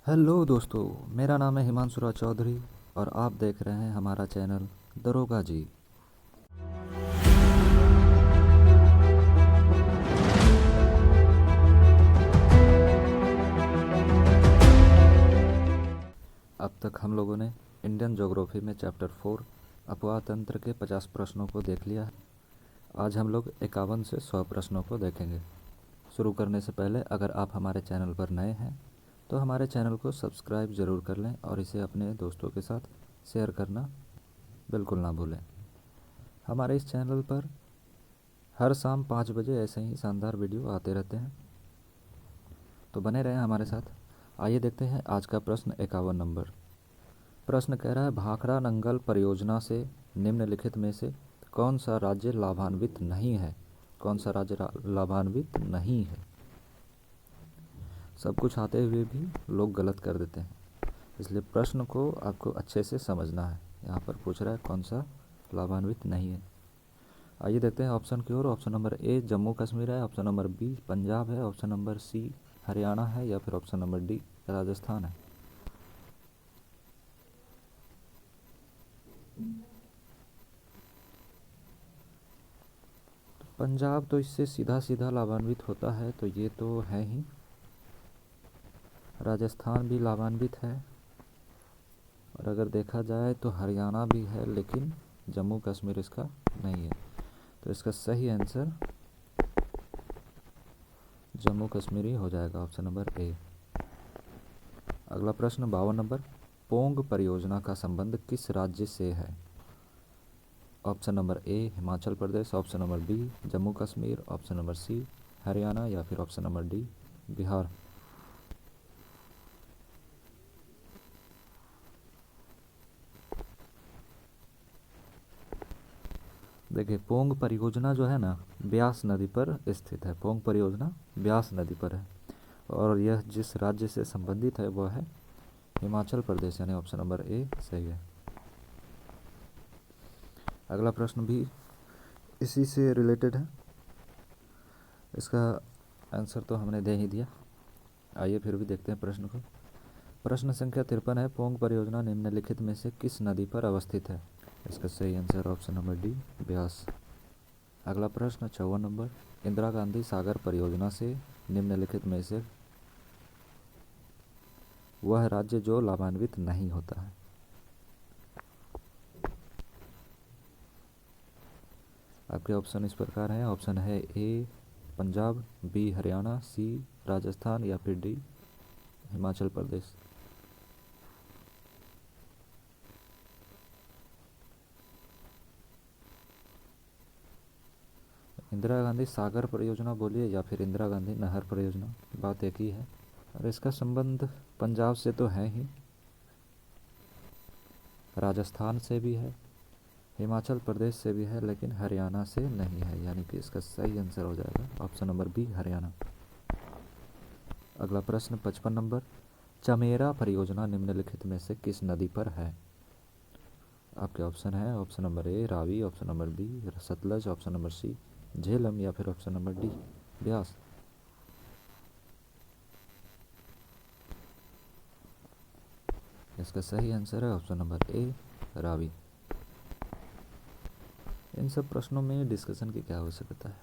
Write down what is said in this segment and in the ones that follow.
Hello दोस्तों, मेरा नाम है हिमांशु चौधरी और आप देख रहे हैं हमारा चैनल दरोगा जी। अब तक हम लोगों ने इंडियन ज्योग्राफी में चैप्टर 4 अपवाह तंत्र के 50 प्रश्नों को देख लिया है। आज हम लोग 51 से 100 प्रश्नों को देखेंगे। शुरू करने से पहले अगर आप हमारे चैनल पर नए हैं तो हमारे चैनल को सब्सक्राइब ज़रूर कर लें और इसे अपने दोस्तों के साथ शेयर करना बिल्कुल ना भूलें। हमारे इस चैनल पर हर शाम 5 बजे ऐसे ही शानदार वीडियो आते रहते हैं, तो बने रहें हमारे साथ। आइए देखते हैं आज का प्रश्न 51 नंबर। प्रश्न कह रहा है, भाखड़ा नंगल परियोजना से निम्नलिखित में से कौन सा राज्य लाभान्वित नहीं है। कौन सा राज्य लाभान्वित नहीं है। सब कुछ आते हुए भी लोग गलत कर देते हैं, इसलिए प्रश्न को आपको अच्छे से समझना है। यहाँ पर पूछ रहा है कौन सा लाभान्वित नहीं है। आइए देखते हैं ऑप्शन की ओर। Option number A Jammu Kashmir है, ऑप्शन नंबर बी पंजाब है, ऑप्शन नंबर सी हरियाणा है या फिर ऑप्शन नंबर डी राजस्थान है। पंजाब तो इससे सीधा सीधा लाभान्वित होता है, तो ये तो है ही। राजस्थान भी लाभान्वित है और अगर देखा जाए तो हरियाणा भी है, लेकिन जम्मू कश्मीर इसका नहीं है। तो इसका सही आंसर जम्मू कश्मीर ही हो जाएगा, ऑप्शन नंबर ए। अगला प्रश्न 52 नंबर। पोंग परियोजना का संबंध किस राज्य से है। Option number A Himachal Pradesh, option number B Jammu Kashmir, option number C Haryana या फिर ऑप्शन नंबर डी बिहार। देखिए, पोंग परियोजना जो है ना, ब्यास नदी पर स्थित है। पोंग परियोजना ब्यास नदी पर है और यह जिस राज्य से संबंधित है वह है हिमाचल प्रदेश, यानी ऑप्शन नंबर ए सही है। अगला प्रश्न भी इसी से रिलेटेड है, इसका आंसर तो हमने दे ही दिया। आइए फिर भी देखते हैं प्रश्न को। प्रश्न संख्या 53 है, पोंग परियोजना निम्नलिखित में से किस नदी पर अवस्थित है। इसका सही answer option number D Beas. अगला प्रश्न 54 नंबर। इंदिरा गांधी सागर परियोजना से निम्नलिखित में से वह राज्य जो लाभान्वित नहीं होता है। आपके ऑप्शन इस प्रकार हैं। ऑप्शन है ए पंजाब, बी हरियाणा, सी राजस्थान या फिर डी हिमाचल प्रदेश। इंदिरा गांधी सागर परियोजना बोलिए या फिर इंदिरा गांधी नहर परियोजना, बात एक ही है और इसका संबंध पंजाब से तो है ही, राजस्थान से भी है, हिमाचल प्रदेश से भी है, लेकिन हरियाणा से नहीं है, यानी कि इसका सही आंसर हो जाएगा ऑप्शन नंबर बी हरियाणा। अगला प्रश्न 55 नंबर। चमेरा परियोजना निम्नलिखित में से किस नदी पर है। आपके ऑप्शन है option number A Ravi, option number B Sutlej, option number C Jhelum या फिर ऑप्शन नंबर डी ब्यास। इसका सही आंसर है ऑप्शन नंबर ए रावी। इन सब प्रश्नों में डिस्कशन की क्या आवश्यकता है,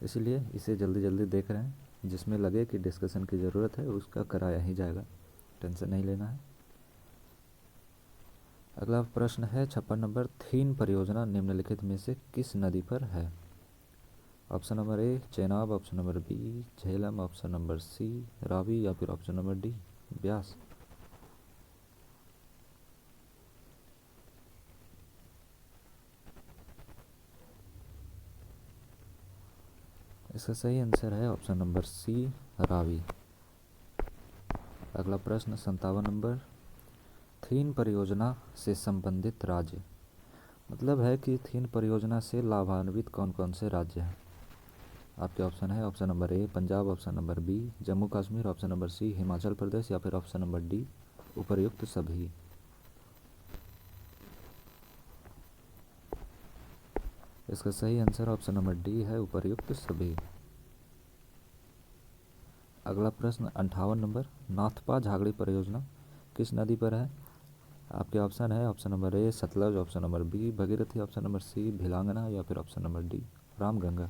इसलिए इसे जल्दी जल्दी देख रहे हैं। जिसमें लगे कि डिस्कशन की ज़रूरत है उसका कराया ही जाएगा, टेंशन नहीं लेना है। अगला प्रश्न है 56 नंबर। थीन परियोजना निम्नलिखित में से किस नदी पर है। Option number A Chenab, option number B Jhelum, option number C Ravi या फिर ऑप्शन नंबर डी ब्यास। इसका सही आंसर है ऑप्शन नंबर सी रावी। अगला प्रश्न 57 नंबर। थीन परियोजना से संबंधित राज्य, मतलब है कि थीन परियोजना से लाभान्वित कौन कौन से राज्य हैं। आपके ऑप्शन है option number A Punjab, option number B Jammu Kashmir, option number C Himachal Pradesh या फिर ऑप्शन नंबर डी उपर्युक्त सभी। इसका सही आंसर ऑप्शन नंबर डी है उपर्युक्त सभी। अगला प्रश्न 58 नंबर, नाथपा झागड़ी परियोजना किस नदी पर है? आपके ऑप्शन है, option number A Sutlej, option number B Bhagirathi, option number C Bhilangana या फिर ऑप्शन नंबर डी रामगंगा।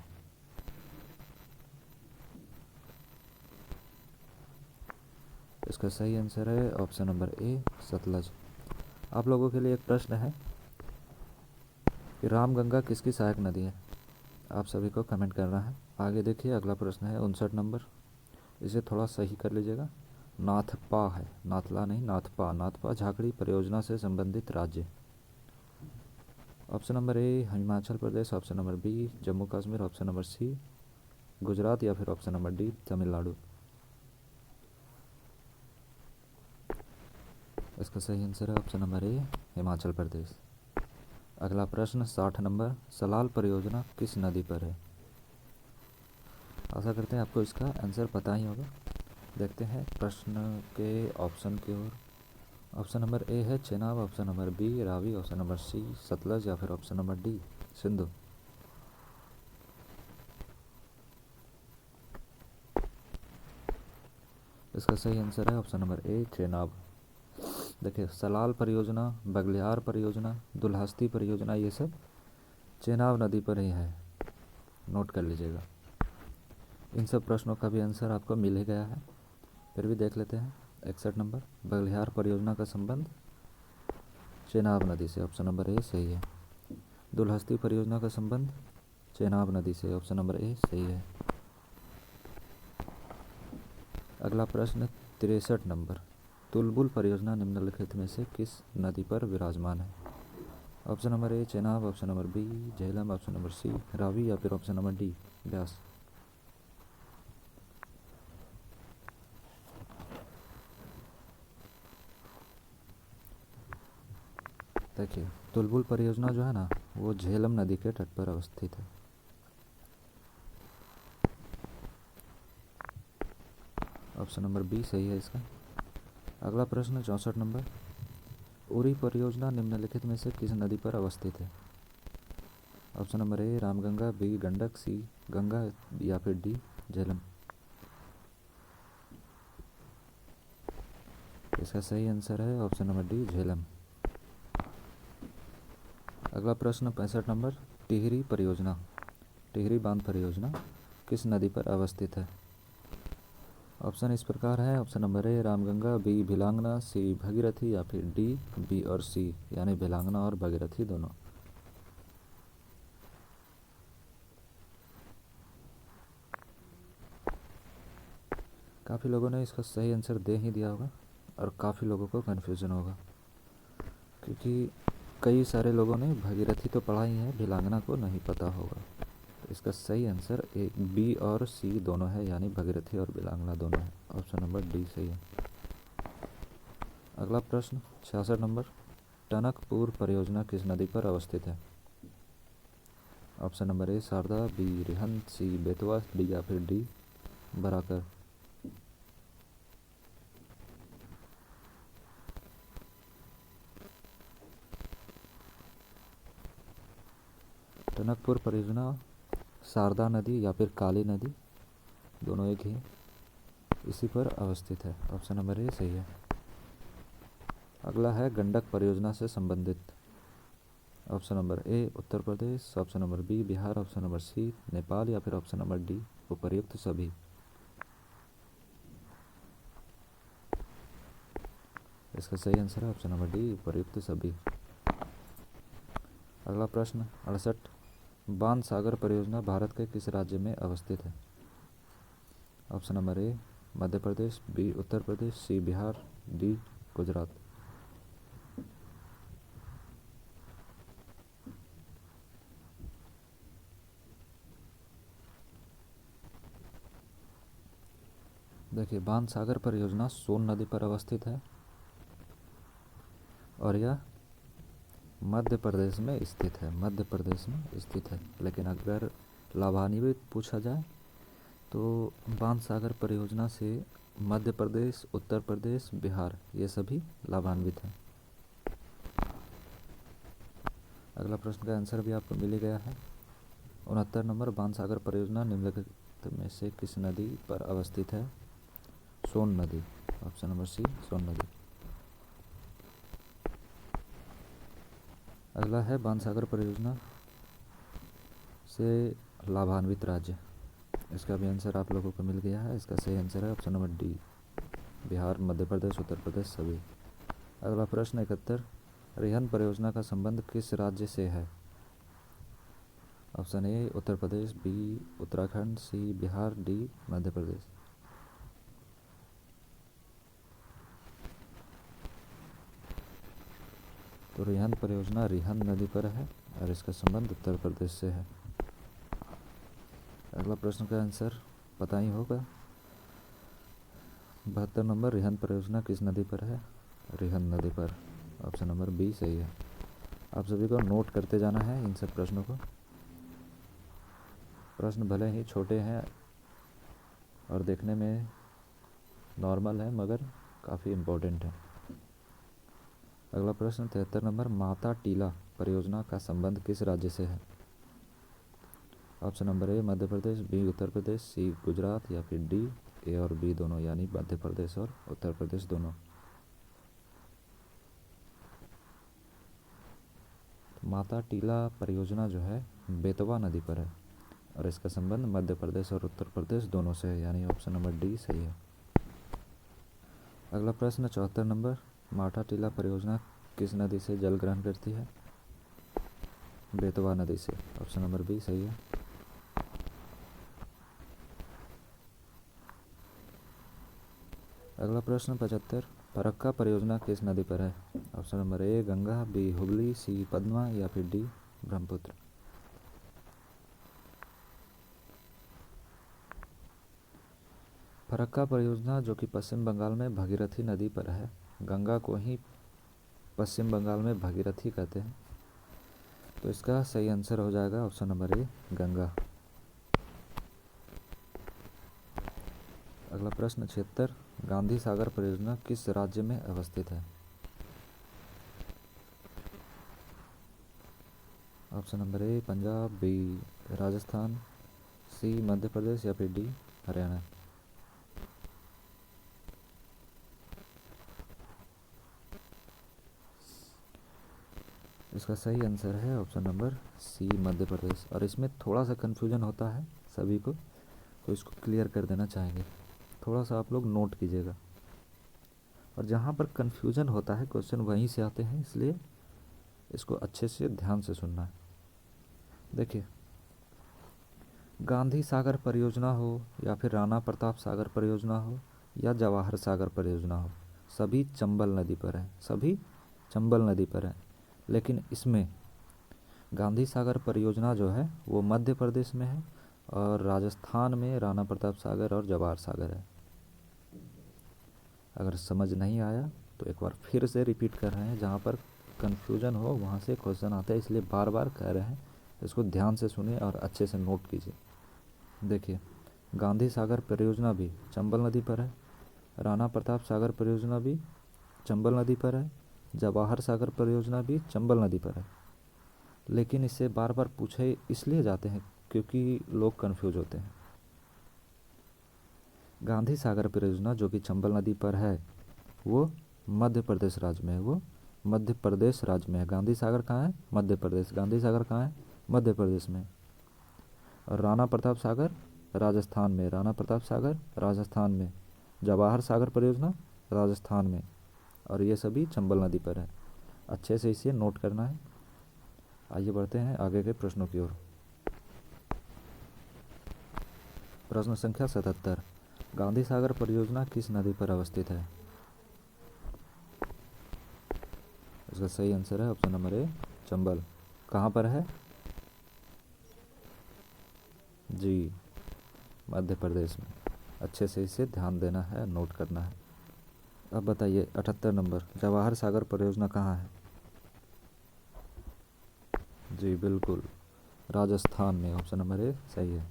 इसका सही आंसर है ऑप्शन नंबर ए सतलज। आप लोगों के लिए एक प्रश्न है कि रामगंगा किसकी सहायक नदी है? आप सभी को कमेंट करना है। आगे देखिए, अगला प्रश्न है 59 नंबर, इसे थोड़ा सही कर लीजिएगा। नाथपा है, नाथला नहीं, नाथपा। नाथपा झाकड़ी परियोजना से संबंधित राज्य। Option number A Himachal Pradesh, option number B Jammu Kashmir, option number C Gujarat या फिर ऑप्शन नंबर डी तमिलनाडु। इसका सही आंसर है ऑप्शन नंबर ए हिमाचल प्रदेश। अगला प्रश्न 60 नंबर, सलाल परियोजना किस नदी पर है? आशा करते हैं आपको इसका आंसर पता ही होगा। देखते हैं प्रश्न के ऑप्शन की ओर। ऑप्शन नंबर ए है Chenab, option number B Ravi, option number C Sutlej या फिर ऑप्शन नंबर डी सिंधु। इसका सही आंसर है ऑप्शन नंबर ए चेनाब। देखिए, सलाल परियोजना, बगलियार परियोजना, दुल्हस्ती परियोजना, ये सब चेनाब नदी पर ही है, नोट कर लीजिएगा। इन सब प्रश्नों का भी आंसर आपको मिल ही गया है, फिर भी देख लेते हैं। 61 नंबर, बगलियार परियोजना का संबंध चेनाब नदी से, ऑप्शन नंबर ए सही है। दुल्हस्ती परियोजना का संबंध चेनाब नदी से, ऑप्शन नंबर ए सही है। अगला प्रश्न 63 नंबर, तुलबुल परियोजना निम्नलिखित में से किस नदी पर विराजमान है? Option number A Chenab, option number B Jhelum, option number C Ravi या फिर ऑप्शन नंबर डी ब्यास। देखिए, तुलबुल परियोजना जो है ना, वो झेलम नदी के तट पर अवस्थित है। ऑप्शन नंबर बी सही है इसका। अगला प्रश्न 64 नंबर, उरी परियोजना निम्नलिखित में से किस नदी पर अवस्थित है? Option number A Ramganga, B Gandak, C Ganga या फिर डी झेलम। इसका सही आंसर है ऑप्शन नंबर डी झेलम। अगला प्रश्न 65 नंबर, टिहरी परियोजना, टिहरी बांध परियोजना किस नदी पर अवस्थित है? ऑप्शन इस प्रकार है, option number A Ramganga, B Bhilangana, C Bhagirathi या फिर डी बी और सी, यानी भिलांगना और भगीरथी दोनों। काफ़ी लोगों ने इसका सही आंसर दे ही दिया होगा और काफ़ी लोगों को कन्फ्यूज़न होगा, क्योंकि कई सारे लोगों ने भगीरथी तो पढ़ा ही है, भिलांगना को नहीं पता होगा। तो इसका सही आंसर ए बी और सी दोनों है, यानी भगीरथी और भिलांगना दोनों है। ऑप्शन नंबर डी सही है। अगला प्रश्न 66 नंबर, टनकपुर परियोजना किस नदी पर अवस्थित है? Option number A Sharda, B Rihand, C Betwa, D या फिर डी बराकर। टनकपुर परियोजना शारदा नदी या फिर काली नदी, दोनों एक ही, इसी पर अवस्थित है। ऑप्शन नंबर ए सही है। अगला है गंडक परियोजना से संबंधित। Option number A Uttar Pradesh, option number B Bihar, option number C Nepal या फिर ऑप्शन नंबर डी उपर्युक्त सभी। इसका सही आंसर है ऑप्शन नंबर डी उपर्युक्त सभी। अगला प्रश्न 68, बाण सागर परियोजना भारत के किस राज्य में अवस्थित है? Option number A Madhya Pradesh, B Uttar Pradesh, C Bihar, D Gujarat. देखिए, बाण सागर परियोजना सोन नदी पर अवस्थित है और यह मध्य प्रदेश में स्थित है, मध्य प्रदेश में स्थित है। लेकिन अगर लाभान्वित पूछा जाए तो बाण सागर परियोजना से मध्य प्रदेश, उत्तर प्रदेश, बिहार, ये सभी लाभान्वित हैं। अगला प्रश्न का आंसर भी आपको मिल ही गया है। 69 नंबर, बाण सागर परियोजना निम्नलिखित में से किस नदी पर अवस्थित है? सोन नदी। ऑप्शन नंबर सी सोन नदी। अगला है बाणसागर परियोजना से लाभान्वित राज्य। इसका भी आंसर आप लोगों को मिल गया है। इसका सही आंसर है option number D, Bihar, Madhya Pradesh, Uttar Pradesh सभी। अगला प्रश्न 71, रिहंद परियोजना का संबंध किस राज्य से है? Option A Uttar Pradesh, B Uttarakhand, C Bihar, D Madhya Pradesh. तो रिहंद परियोजना रिहंद नदी पर है और इसका संबंध उत्तर प्रदेश से है। अगला प्रश्न का आंसर पता ही होगा। 72 नंबर, रिहंद परियोजना किस नदी पर है? रिहंद नदी पर। ऑप्शन नंबर बी सही है। आप सभी को नोट करते जाना है इन सब प्रश्नों को। प्रश्न भले ही छोटे हैं और देखने में नॉर्मल है मगर काफ़ी इम्पोर्टेंट है। अगला प्रश्न 73 नंबर, माता टीला परियोजना का संबंध किस राज्य से है? Option number A Madhya Pradesh, B Uttar Pradesh, C Gujarat या फिर डी ए और बी दोनों, यानी मध्य प्रदेश और उत्तर प्रदेश दोनों। माता टीला परियोजना जो है बेतवा नदी पर है और इसका संबंध मध्य प्रदेश और उत्तर प्रदेश दोनों से है, यानी ऑप्शन नंबर डी सही है। अगला प्रश्न 74 नंबर, माता टीला परियोजना किस नदी से जल ग्रहण करती है? बेतवा नदी से। ऑप्शन नंबर बी सही है। अगला प्रश्न 75, फरक्का परियोजना किस नदी पर है? Option number A Ganga, B Hooghly, C Padma या फिर डी ब्रह्मपुत्र। फरक्का परियोजना जो कि पश्चिम बंगाल में भागीरथी नदी पर है, गंगा को ही पश्चिम बंगाल में भागीरथी कहते हैं, तो इसका सही आंसर हो जाएगा ऑप्शन नंबर ए गंगा। अगला प्रश्न 76, गांधी सागर परियोजना किस राज्य में अवस्थित है? Option number A Punjab, B Rajasthan, C Madhya Pradesh या फिर डी हरियाणा। इसका सही आंसर है ऑप्शन नंबर सी मध्य प्रदेश। और इसमें थोड़ा सा कन्फ्यूजन होता है सभी को, तो इसको क्लियर कर देना चाहेंगे। थोड़ा सा आप लोग नोट कीजिएगा, और जहाँ पर कन्फ्यूजन होता है क्वेश्चन वहीं से आते हैं, इसलिए इसको अच्छे से ध्यान से सुनना है। देखिए, गांधी सागर परियोजना हो या फिर राणा प्रताप सागर परियोजना हो या जवाहर सागर परियोजना हो, सभी चंबल नदी पर है, सभी चंबल नदी पर है। लेकिन इसमें गांधी सागर परियोजना जो है वो मध्य प्रदेश में है और राजस्थान में राणा प्रताप सागर और जवाहर सागर है। अगर समझ नहीं आया तो एक बार फिर से रिपीट कर रहे हैं, जहाँ पर कन्फ्यूजन हो वहाँ से क्वेश्चन आता है, इसलिए बार बार कह रहे हैं। इसको ध्यान से सुनिए और अच्छे से नोट कीजिए। देखिए, गांधी सागर परियोजना भी चंबल नदी पर है, राणा प्रताप सागर परियोजना भी चंबल नदी पर है, जवाहर सागर परियोजना भी चंबल नदी पर है। लेकिन इससे बार बार पूछे इसलिए जाते हैं क्योंकि लोग कन्फ्यूज होते हैं। गांधी सागर परियोजना जो कि चंबल नदी पर है वो मध्य प्रदेश राज्य में है, वो मध्य प्रदेश राज्य में है। गांधी सागर कहाँ है? मध्य प्रदेश। गांधी सागर कहाँ है? मध्य प्रदेश में। और राणा प्रताप सागर राजस्थान में, राणा प्रताप सागर राजस्थान में, जवाहर सागर परियोजना राजस्थान में, और ये सभी चंबल नदी पर है। अच्छे से इसे नोट करना है। आइए बढ़ते हैं आगे के प्रश्नों की ओर। प्रश्न संख्या 77, गांधी सागर परियोजना किस नदी पर अवस्थित है? इसका सही आंसर है ऑप्शन नंबर ए चंबल। कहाँ पर है? जी मध्य प्रदेश में। अच्छे से इसे ध्यान देना है, नोट करना है। अब बताइए 78 नंबर, जवाहर सागर परियोजना कहाँ है? जी बिल्कुल, राजस्थान में। ऑप्शन नंबर ए सही है।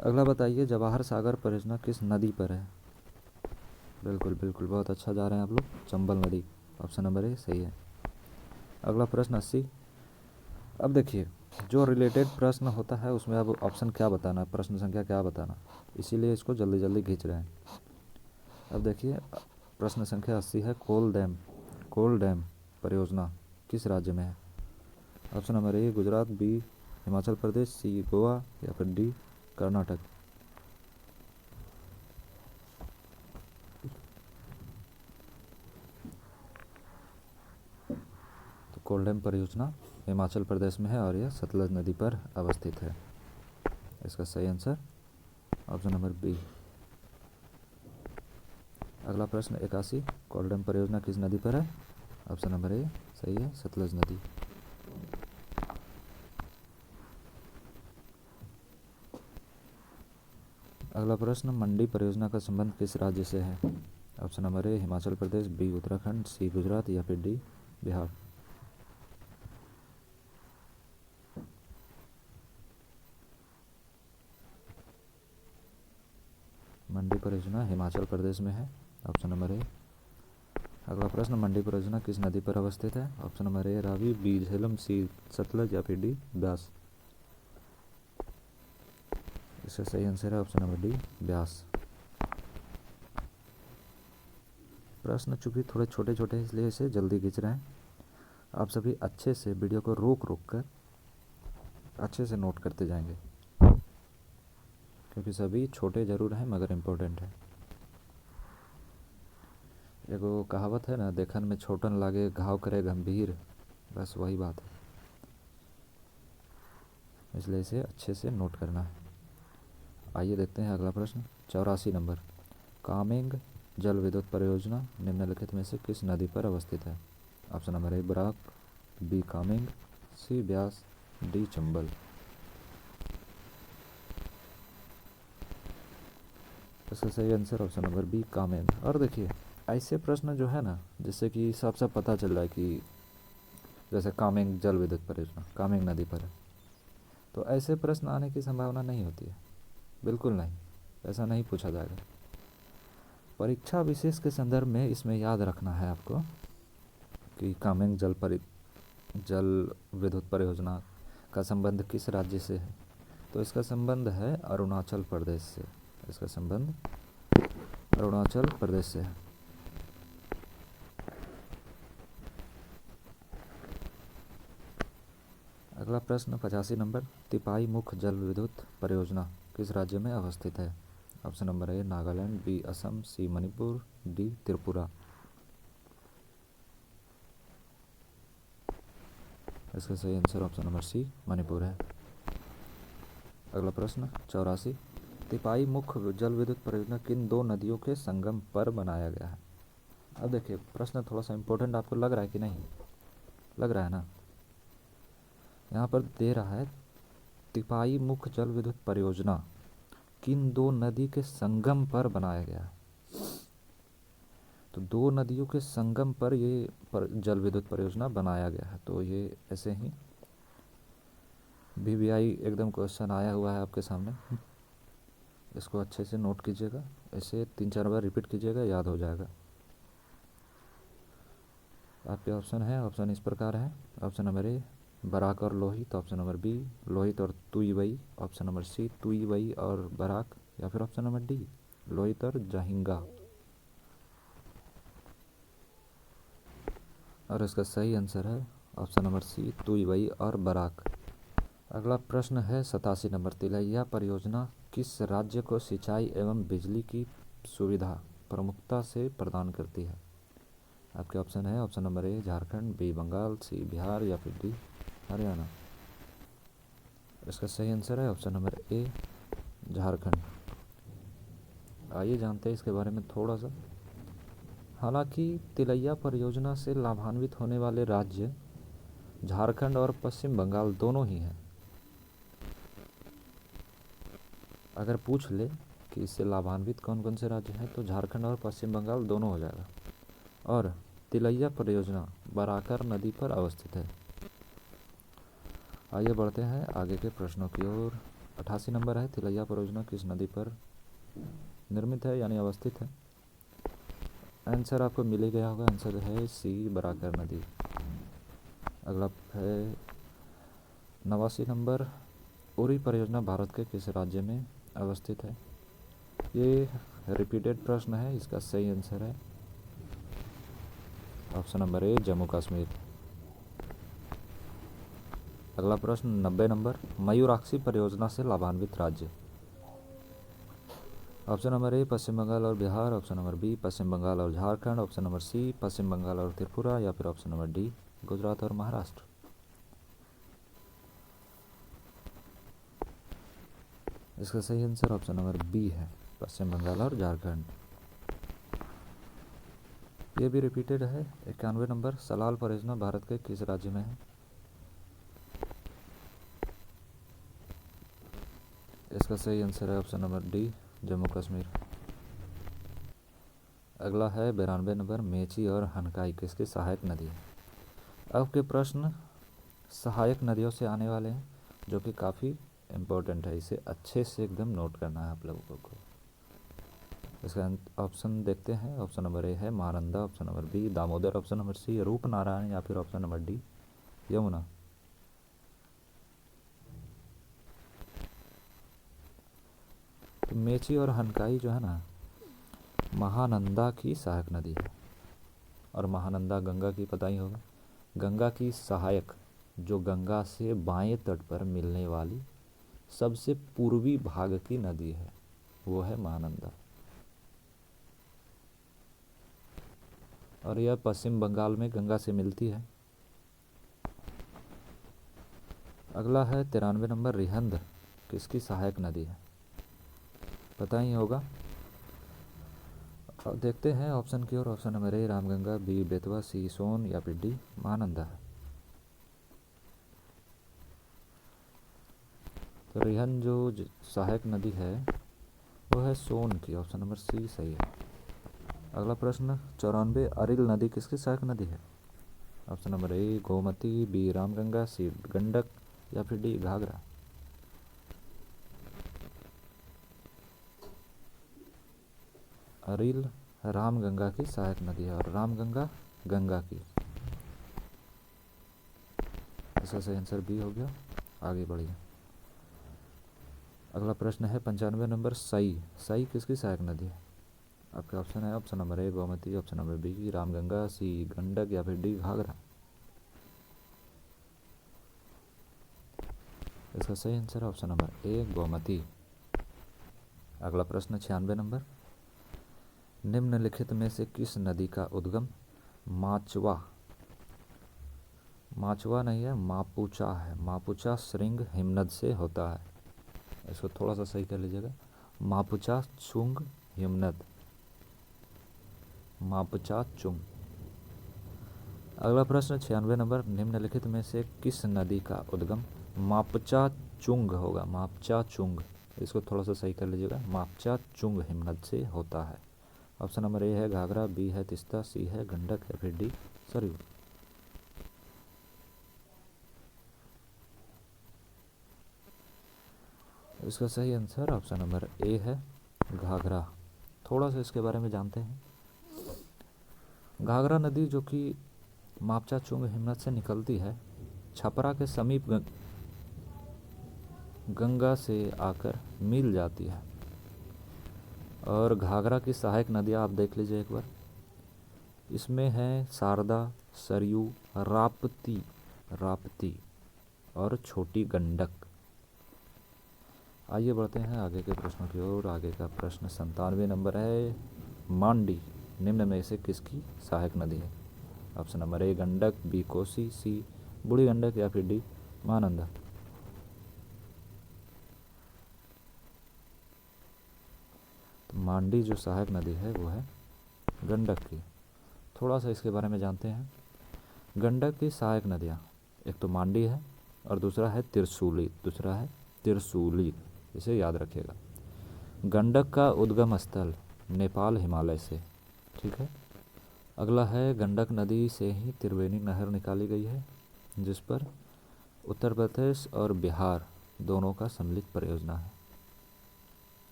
अगला बताइए, जवाहर सागर परियोजना किस नदी पर है? बिल्कुल बिल्कुल, बहुत अच्छा जा रहे हैं आप लोग, चंबल नदी। ऑप्शन नंबर ए सही है। अगला प्रश्न 80, अब देखिए जो रिलेटेड प्रश्न होता है उसमें अब ऑप्शन क्या बताना, प्रश्न संख्या क्या बताना, इसीलिए इसको जल्दी जल्दी खींच रहे हैं। अब देखिए प्रश्न संख्या 80 है, कोल डैम परियोजना किस राज्य में है? Option number A Gujarat, B Himachal Pradesh, C Goa या फिर डी कर्नाटक। तो कोल डैम परियोजना हिमाचल प्रदेश में है और यह सतलज नदी पर अवस्थित है। इसका सही आंसर ऑप्शन नंबर बी। अगला प्रश्न 81, कोल डैम परियोजना किस नदी पर है? ऑप्शन नंबर ए सही है, सतलज नदी। अगला प्रश्न, मंडी परियोजना का संबंध किस राज्य से है? Option number A Himachal Pradesh, B Uttarakhand, C Gujarat या फिर डी बिहार। मंडी परियोजना हिमाचल प्रदेश में है, ऑप्शन नंबर ए। अगला प्रश्न, मंडी परियोजना किस नदी पर अवस्थित है? Option number A Ravi, B Jhelum, C Sutlej या फिर डी ब्यास। इसका सही आंसर है ऑप्शन नंबर डी ब्यास। प्रश्न चूंकि थोड़े छोटे छोटे हैं इसलिए इसे जल्दी खींच रहे हैं। आप सभी अच्छे से वीडियो को रोक रोक कर अच्छे से नोट करते जाएंगे, क्योंकि सभी छोटे ज़रूर हैं मगर इम्पोर्टेंट है। एगो कहावत है ना, देखन में छोटन लागे घाव करे गंभीर, बस वही बात है, इसलिए इसे अच्छे से नोट करना है। आइए देखते हैं अगला प्रश्न 84 नंबर, कामेंग जल विद्युत परियोजना निम्नलिखित में से किस नदी पर अवस्थित है? Option number A Barak, B Kameng, C Beas, D Chambal. इसका सही answer option number B Kameng. और देखिए ऐसे प्रश्न जो है ना, जिससे कि साफ साफ पता चल रहा है कि जैसे कामेंग जल विद्युत परियोजना कामेंग नदी पर है, तो ऐसे प्रश्न आने की संभावना नहीं होती है, बिल्कुल नहीं, ऐसा नहीं पूछा जाएगा। परीक्षा विशेष के संदर्भ में इसमें याद रखना है आपको कि कामेंग जल विद्युत परियोजना का संबंध किस राज्य से है? तो इसका संबंध है अरुणाचल प्रदेश से। इसका संबंध अरुणाचल प्रदेश से है। अगला प्रश्न 85 नंबर, तिपाई मुख जल विद्युत परियोजना किस राज्य में अवस्थित है? Option number A Nagaland, B Assam, C Manipur, D Tripura. इसका सही answer option number C Manipur है। अगला प्रश्न 84, तिपाई मुख जल विद्युत परियोजना किन दो नदियों के संगम पर बनाया गया है? अब देखिए प्रश्न थोड़ा सा इम्पोर्टेंट आपको लग रहा है कि नहीं लग रहा है ना? यहाँ पर दे रहा है तिपाई मुख जल विद्युत परियोजना किन दो नदी के संगम पर बनाया गया है। तो दो नदियों के संगम पर ये जल विद्युत परियोजना बनाया गया है। तो ये ऐसे ही VVI एकदम क्वेश्चन आया हुआ है आपके सामने, इसको अच्छे से नोट कीजिएगा, ऐसे 3-4 बार रिपीट कीजिएगा, याद हो जाएगा। आपके ऑप्शन है, ऑप्शन इस प्रकार है, ऑप्शन नंबर ए बराक और Lohit, option number B Lohit और तुईवई, ऑप्शन नंबर सी तुईवई और बराक, या फिर ऑप्शन नंबर डी लोहित और जहिंगा। और इसका सही आंसर है ऑप्शन नंबर सी तुईवई और बराक। अगला प्रश्न है 87 नंबर, तिलैया परियोजना किस राज्य को सिंचाई एवं बिजली की सुविधा प्रमुखता से प्रदान करती है? आपके ऑप्शन है, option number A Jharkhand, B Bengal, C Bihar या फिर डी हरियाणा। इसका सही आंसर है ऑप्शन नंबर ए झारखंड। आइए जानते हैं इसके बारे में थोड़ा सा। हालांकि तिलैया परियोजना से लाभान्वित होने वाले राज्य झारखंड और पश्चिम बंगाल दोनों ही हैं। अगर पूछ ले कि इससे लाभान्वित कौन कौन से राज्य हैं, तो झारखंड और पश्चिम बंगाल दोनों हो जाएगा। और तिलैया परियोजना बराकर नदी पर अवस्थित है। आइए बढ़ते हैं आगे के प्रश्नों की ओर। 88 नंबर है, तिलैया परियोजना किस नदी पर निर्मित है यानी अवस्थित है? आंसर आपको मिल ही गया होगा, आंसर है सी बराकर नदी। अगला है 89 नंबर, उरी परियोजना भारत के किस राज्य में अवस्थित है? ये रिपीटेड प्रश्न है, इसका सही आंसर है option number A, Jammu Kashmir. अगला प्रश्न 90 नंबर, मयूराक्षी परियोजना से लाभान्वित राज्य? ऑप्शन नंबर ए, पश्चिम बंगाल और बिहार, ऑप्शन नंबर बी, पश्चिम बंगाल और झारखंड, ऑप्शन नंबर सी, पश्चिम बंगाल और त्रिपुरा, या फिर ऑप्शन नंबर डी, गुजरात और महाराष्ट्र। इसका सही आंसर ऑप्शन नंबर बी है, पश्चिम बंगाल और झारखंड। ये भी रिपीटेड है। 91 नंबर, सलाल परियोजना भारत के किस राज्य में है? इसका सही आंसर है option number D, Jammu Kashmir. अगला है 92 नंबर, मेची और हनकाई किसकी सहायक नदी है? अब के प्रश्न सहायक नदियों से आने वाले हैं, जो कि काफ़ी इम्पोर्टेंट है, इसे अच्छे से एकदम नोट करना है आप लोगों को। इसका ऑप्शन देखते हैं। ऑप्शन नंबर ए है Mahananda, option number B Damodar, option number C Rupnarayan, या फिर ऑप्शन नंबर डी, यमुना। तो मेची और हनकाई जो है ना, महानंदा की सहायक नदी है। और महानंदा गंगा की पता ही होगा, गंगा की सहायक, जो गंगा से बाएं तट पर मिलने वाली सबसे पूर्वी भाग की नदी है, वो है महानंदा। और यह पश्चिम बंगाल में गंगा से मिलती है। अगला है 93 नंबर, रिहंद किसकी सहायक नदी है? पता ही होगा। अब देखते हैं ऑप्शन की ओर। Option number A Ramganga, B Betwa, C Son, या फिर डी महानंदा। तो रिहंद जो सहायक नदी है वो है सोन की, ऑप्शन नंबर सी सही है। अगला प्रश्न 94, अरिल नदी किसकी सहायक नदी है? Option number A Gomti, B Ramganga, C Gandak, या फिर डी घाघरा। अरिल रामगंगा की सहायक नदी है और रामगंगा गंगा की। इसका सही आंसर बी हो गया। आगे बढ़िए। अगला प्रश्न है 95 नंबर, सई सई किसकी सहायक नदी है? आपके ऑप्शन है option number A Gomti, option number B Ramganga, C Gandak, या फिर डी घाघरा। इसका सही answer option number A Gomti. अगला प्रश्न 96 नंबर, निम्नलिखित में से किस नदी का उद्गम माचवा माचवा नहीं है, मापुचा है, मापुचा श्रृंग हिमनद से होता है? इसको थोड़ा सा सही कर लीजिएगा, मापुचा चुंग हिमनद, मापुचा चुंग। अगला प्रश्न 96 नंबर, निम्नलिखित में से किस नदी का उद्गम मापचा चुंग होगा? मापचा चुंग, इसको थोड़ा सा सही कर लीजिएगा, मापचा चुंग हिमनद से होता है। ऑप्शन नंबर ए है घाघरा, बी है तिस्ता, सी है गंडक, या फिर डी सरयू। इसका सही आंसर ऑप्शन नंबर ए है घाघरा। थोड़ा सा इसके बारे में जानते हैं। घाघरा नदी जो कि मापचा चुंग हिमनद से निकलती है, छपरा के समीप गंगा से आकर मिल जाती है। और घाघरा की सहायक नदियाँ आप देख लीजिए एक बार, इसमें है शारदा, सरयू, राप्ती राप्ती और छोटी गंडक। आइए बढ़ते हैं आगे के प्रश्नों की ओर। आगे का प्रश्न 97 नंबर है, मांडी निम्न में से किसकी सहायक नदी है? Option number A Gandak, B Kosi, C Budhi Gandak, या फिर डी महानंदा। तो मांडी जो सहायक नदी है वो है गंडक की। थोड़ा सा इसके बारे में जानते हैं। गंडक की सहायक नदियाँ एक तो मांडी है और दूसरा है तिरसूली, इसे याद रखिएगा। गंडक का उद्गम स्थल नेपाल हिमालय से, ठीक है। अगला है गंडक नदी से ही त्रिवेणी नहर निकाली गई है, जिस पर उत्तर प्रदेश और बिहार दोनों का सम्मिलित परियोजना है।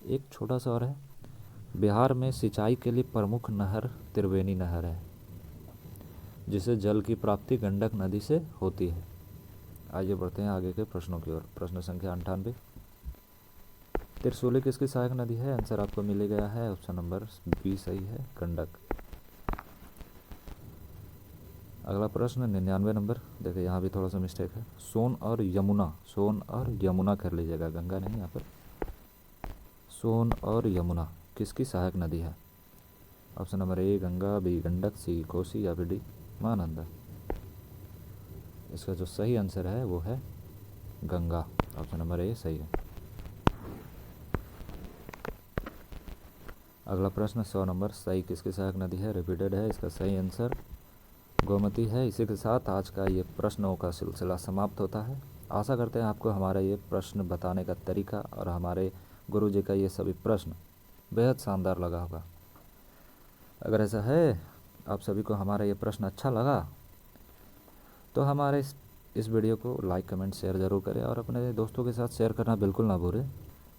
एक छोटा सा और है, बिहार में सिंचाई के लिए प्रमुख नहर त्रिवेणी नहर है। जिसे जल की प्राप्ति गंडक नदी से होती है। आइए बढ़ते हैं आगे के प्रश्नों की ओर। प्रश्न संख्या 98, त्रिशूली किसकी सहायक नदी है? आंसर आपको मिल गया है, ऑप्शन नंबर बी सही है, गंडक। अगला प्रश्न 99 नंबर, देखिए यहाँ भी थोड़ा सा मिस्टेक है। सोन और यमुना कर लीजिएगा, गंगा नहीं यहाँ पर। सोन और यमुना किसकी सहायक नदी है? Option number A Ganga, B Gandak, C Kosi या फिर डी महानंदा। इसका जो सही आंसर है वो है गंगा, ऑप्शन नंबर ए सही है। अगला प्रश्न 100 नंबर, सही किसकी सहायक नदी है? रिपीटेड है, इसका सही आंसर गोमती है। इसी के साथ आज का ये प्रश्नों का सिलसिला समाप्त होता है। आशा करते हैं आपको हमारा ये प्रश्न बताने का तरीका और हमारे गुरुजी का ये सभी प्रश्न बेहद शानदार लगा होगा। अगर ऐसा है, आप सभी को हमारा ये प्रश्न अच्छा लगा तो हमारे इस वीडियो को लाइक कमेंट शेयर ज़रूर करें और अपने दोस्तों के साथ शेयर करना बिल्कुल ना भूलें।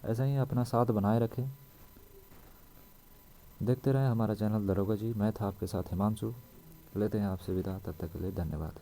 ऐसा ही अपना साथ बनाए रखें। देखते रहें हमारा चैनल दरोगा जी। मैं था आपके साथ हिमांशु। लेते हैं आपसे विदा, तब तक के लिए धन्यवाद।